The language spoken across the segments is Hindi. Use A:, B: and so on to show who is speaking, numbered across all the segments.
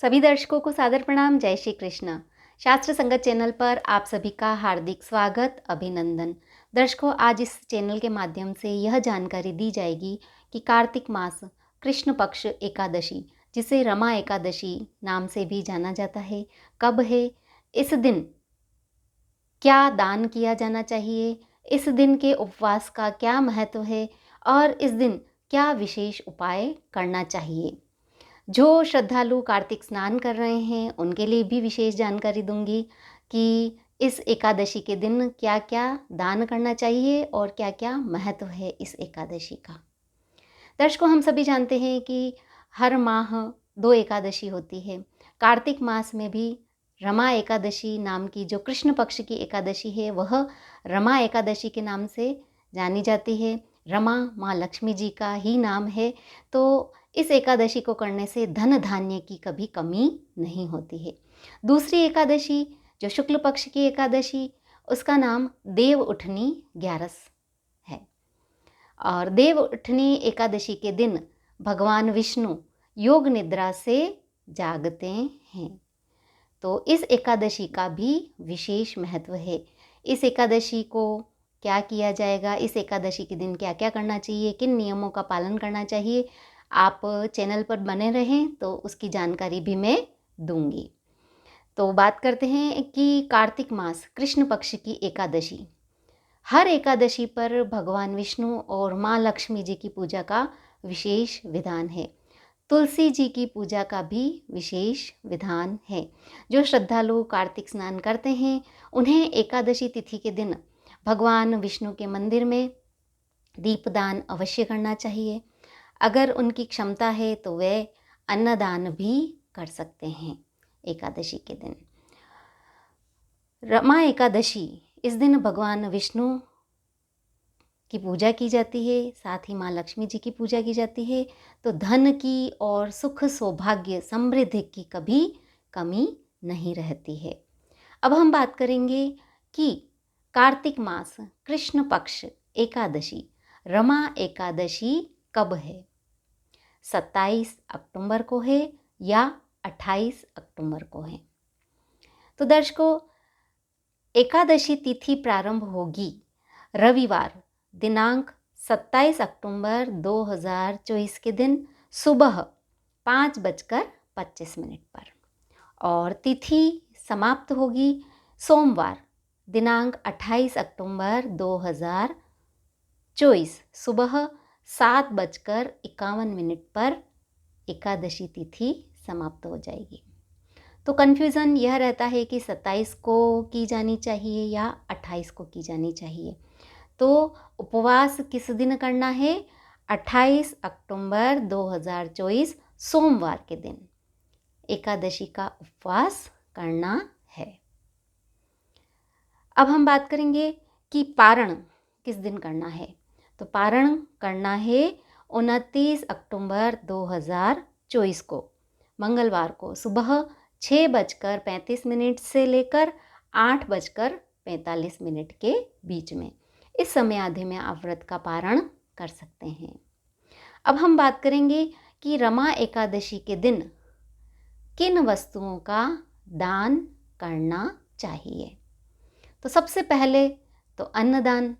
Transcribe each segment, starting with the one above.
A: सभी दर्शकों को सादर प्रणाम। जय श्री कृष्ण। शास्त्र संगत चैनल पर आप सभी का हार्दिक स्वागत, अभिनंदन। दर्शकों, आज इस चैनल के माध्यम से यह जानकारी दी जाएगी कि कार्तिक मास कृष्ण पक्ष एकादशी, जिसे रमा एकादशी नाम से भी जाना जाता है, कब है, इस दिन क्या दान किया जाना चाहिए, इस दिन के उपवास का क्या महत्व है और इस दिन क्या विशेष उपाय करना चाहिए। जो श्रद्धालु कार्तिक स्नान कर रहे हैं उनके लिए भी विशेष जानकारी दूंगी कि इस एकादशी के दिन क्या क्या दान करना चाहिए और क्या क्या महत्व है इस एकादशी का। दर्शकों, हम सभी जानते हैं कि हर माह 2 एकादशी होती है। कार्तिक मास में भी रमा एकादशी नाम की जो कृष्ण पक्ष की एकादशी है वह रमा एकादशी के नाम से जानी जाती है। रमा माँ लक्ष्मी जी का ही नाम है। तो इस एकादशी को करने से धन धान्य की कभी कमी नहीं होती है। दूसरी एकादशी जो शुक्ल पक्ष की एकादशी, उसका नाम देव उठनी ग्यारस है। और देव उठनी एकादशी के दिन भगवान विष्णु योग निद्रा से जागते हैं। तो इस एकादशी का भी विशेष महत्व है। इस एकादशी को क्या किया जाएगा, इस एकादशी के दिन क्या क्या करना चाहिए, किन नियमों का पालन करना चाहिए, आप चैनल पर बने रहें तो उसकी जानकारी भी मैं दूंगी। तो बात करते हैं कि कार्तिक मास कृष्ण पक्ष की एकादशी। हर एकादशी पर भगवान विष्णु और माँ लक्ष्मी जी की पूजा का विशेष विधान है। तुलसी जी की पूजा का भी विशेष विधान है। जो श्रद्धालु कार्तिक स्नान करते हैं उन्हें एकादशी तिथि के दिन भगवान विष्णु के मंदिर में दीपदान अवश्य करना चाहिए। अगर उनकी क्षमता है तो वे अन्नदान भी कर सकते हैं एकादशी के दिन। रमा एकादशी, इस दिन भगवान विष्णु की पूजा की जाती है, साथ ही माँ लक्ष्मी जी की पूजा की जाती है। तो धन की और सुख सौभाग्य समृद्धि की कभी कमी नहीं रहती है। अब हम बात करेंगे कि कार्तिक मास कृष्ण पक्ष एकादशी रमा एकादशी कब है। 27 अक्टूबर को है या 28 अक्टूबर को है। तो दर्शकों, एकादशी तिथि प्रारंभ होगी रविवार दिनांक 27 अक्टूबर 2024 के दिन सुबह 5:25 पर और तिथि समाप्त होगी सोमवार दिनांक 28 अक्टूबर 2024 सुबह 7:51 पर एकादशी तिथि समाप्त हो जाएगी। तो कन्फ्यूज़न यह रहता है कि 27 को की जानी चाहिए या 28 को की जानी चाहिए। तो उपवास किस दिन करना है? 28 अक्टूबर 2024 सोमवार के दिन एकादशी का उपवास करना है। अब हम बात करेंगे कि पारण किस दिन करना है। तो पारण करना है 29 अक्टूबर 2024 को मंगलवार को सुबह 6:35 से लेकर 8:45 के बीच में। इस समय आधे में आप व्रत का पारण कर सकते हैं। अब हम बात करेंगे कि रमा एकादशी के दिन किन वस्तुओं का दान करना चाहिए। तो सबसे पहले तो अन्नदान।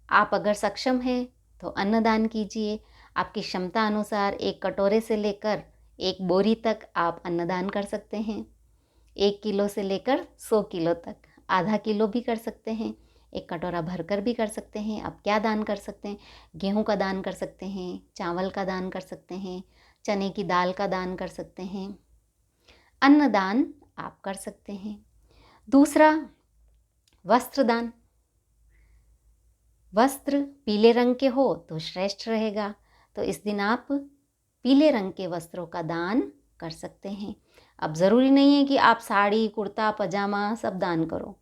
A: आप अगर सक्षम हैं तो अन्नदान कीजिए। आपकी क्षमता अनुसार 1 कटोरे से लेकर 1 बोरी तक आप अन्नदान कर सकते हैं। 1 किलो से लेकर 100 किलो तक, आधा किलो भी कर सकते हैं, 1 कटोरा भरकर भी कर सकते हैं। आप क्या दान कर सकते हैं? गेहूं का दान कर सकते हैं, चावल का दान कर सकते हैं, चने की दाल का दान कर सकते हैं। अन्नदान आप कर सकते हैं। दूसरा, वस्त्र दान। वस्त्र पीले रंग के हो तो श्रेष्ठ रहेगा। तो इस दिन आप पीले रंग के वस्त्रों का दान कर सकते हैं। अब ज़रूरी नहीं है कि आप साड़ी, कुर्ता, पजामा सब दान करो।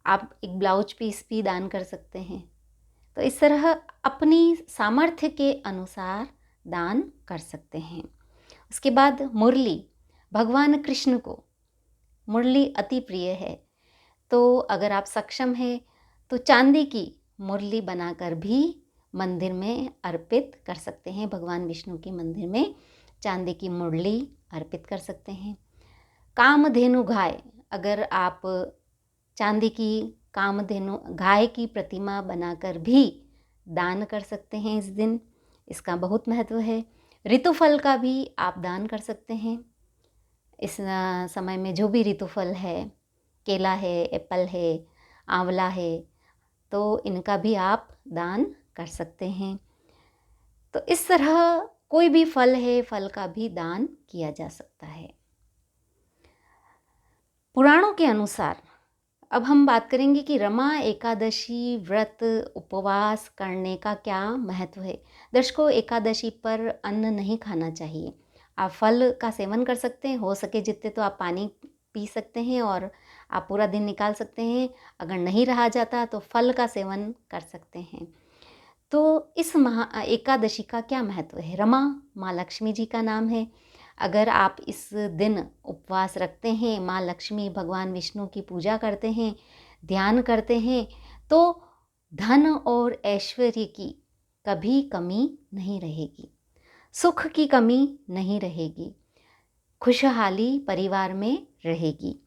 A: आप एक ब्लाउज पीस भी दान कर सकते हैं। तो इस तरह अपनी सामर्थ्य के अनुसार दान कर सकते हैं। उसके बाद मुरली। भगवान कृष्ण को मुरली अति प्रिय है। तो अगर आप सक्षम हैं तो चांदी की मुरली बनाकर भी मंदिर में अर्पित कर सकते हैं। भगवान विष्णु के मंदिर में चांदी की मुरली अर्पित कर सकते हैं। कामधेनु गाय, अगर आप चांदी की कामधेनु गाय की प्रतिमा बनाकर भी दान कर सकते हैं इस दिन, इसका बहुत महत्व है। ऋतुफल का भी आप दान कर सकते हैं। इस समय में जो भी ऋतुफल है, केला है, एप्पल है, आंवला है, तो इनका भी आप दान कर सकते हैं। तो इस तरह कोई भी फल है, फल का भी दान किया जा सकता है। पुराणों के अनुसार अब हम बात करेंगे कि रमा एकादशी व्रत उपवास करने का क्या महत्व है। दर्शकों, एकादशी पर अन्न नहीं खाना चाहिए। आप फल का सेवन कर सकते हैं, हो सके जितने तो आप पानी पी सकते हैं और आप पूरा दिन निकाल सकते हैं। अगर नहीं रहा जाता तो फल का सेवन कर सकते हैं। तो इस एकादशी का क्या महत्व है। रमा माँ लक्ष्मी जी का नाम है। अगर आप इस दिन उपवास रखते हैं, माँ लक्ष्मी भगवान विष्णु की पूजा करते हैं, ध्यान करते हैं, तो धन और ऐश्वर्य की कभी कमी नहीं रहेगी, सुख की कमी नहीं रहेगी, खुशहाली परिवार में रहेगी।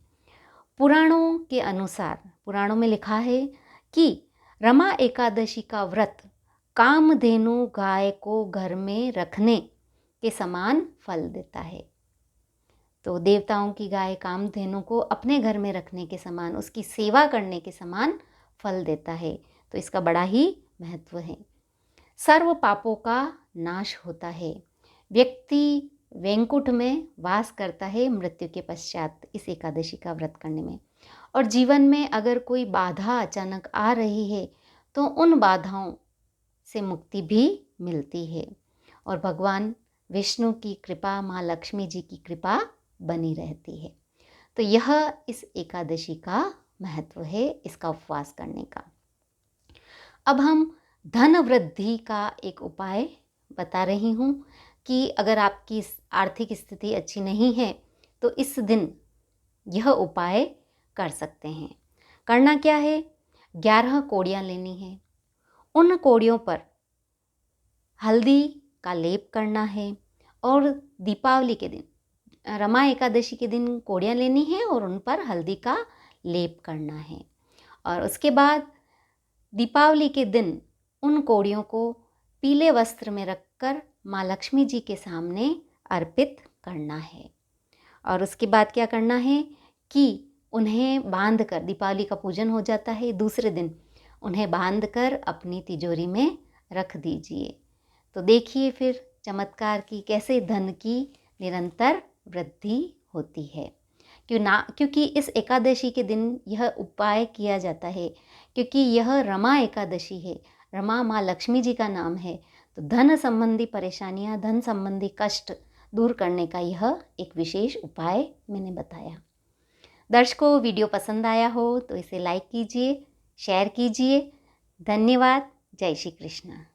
A: पुराणों के अनुसार, पुराणों में लिखा है कि रमा एकादशी का व्रत कामधेनु गाय को घर में रखने के समान फल देता है। तो देवताओं की गाय कामधेनु को अपने घर में रखने के समान, उसकी सेवा करने के समान फल देता है। तो इसका बड़ा ही महत्व है। सर्व पापों का नाश होता है। व्यक्ति वैकुंठ में वास करता है मृत्यु के पश्चात इस एकादशी का व्रत करने में। और जीवन में अगर कोई बाधा अचानक आ रही है तो उन बाधाओं से मुक्ति भी मिलती है और भगवान विष्णु की कृपा, माँ लक्ष्मी जी की कृपा बनी रहती है। तो यह इस एकादशी का महत्व है, इसका उपवास करने का। अब हम धन वृद्धि का एक उपाय बता रही हूँ कि अगर आपकी आर्थिक स्थिति अच्छी नहीं है तो इस दिन यह उपाय कर सकते हैं। करना क्या है, 11 कोड़ियाँ लेनी है। उन कोड़ियों पर हल्दी का लेप करना है और दीपावली के दिन, रमा एकादशी के दिन कोड़ियाँ लेनी है और उन पर हल्दी का लेप करना है। और उसके बाद दीपावली के दिन उन कोड़ियों को पीले वस्त्र में रखकर माँ लक्ष्मी जी के सामने अर्पित करना है। और उसके बाद क्या करना है कि उन्हें बांध कर, दीपावली का पूजन हो जाता है, दूसरे दिन उन्हें बांध कर अपनी तिजोरी में रख दीजिए। तो देखिए फिर चमत्कार की कैसे धन की निरंतर वृद्धि होती है। क्योंकि इस एकादशी के दिन यह उपाय किया जाता है, क्योंकि यह रमा एकादशी है। रमा माँ लक्ष्मी जी का नाम है। तो धन संबंधी परेशानियाँ, धन संबंधी कष्ट दूर करने का यह एक विशेष उपाय मैंने बताया। दर्शकों, वीडियो पसंद आया हो तो इसे लाइक कीजिए, शेयर कीजिए। धन्यवाद। जय श्री कृष्ण।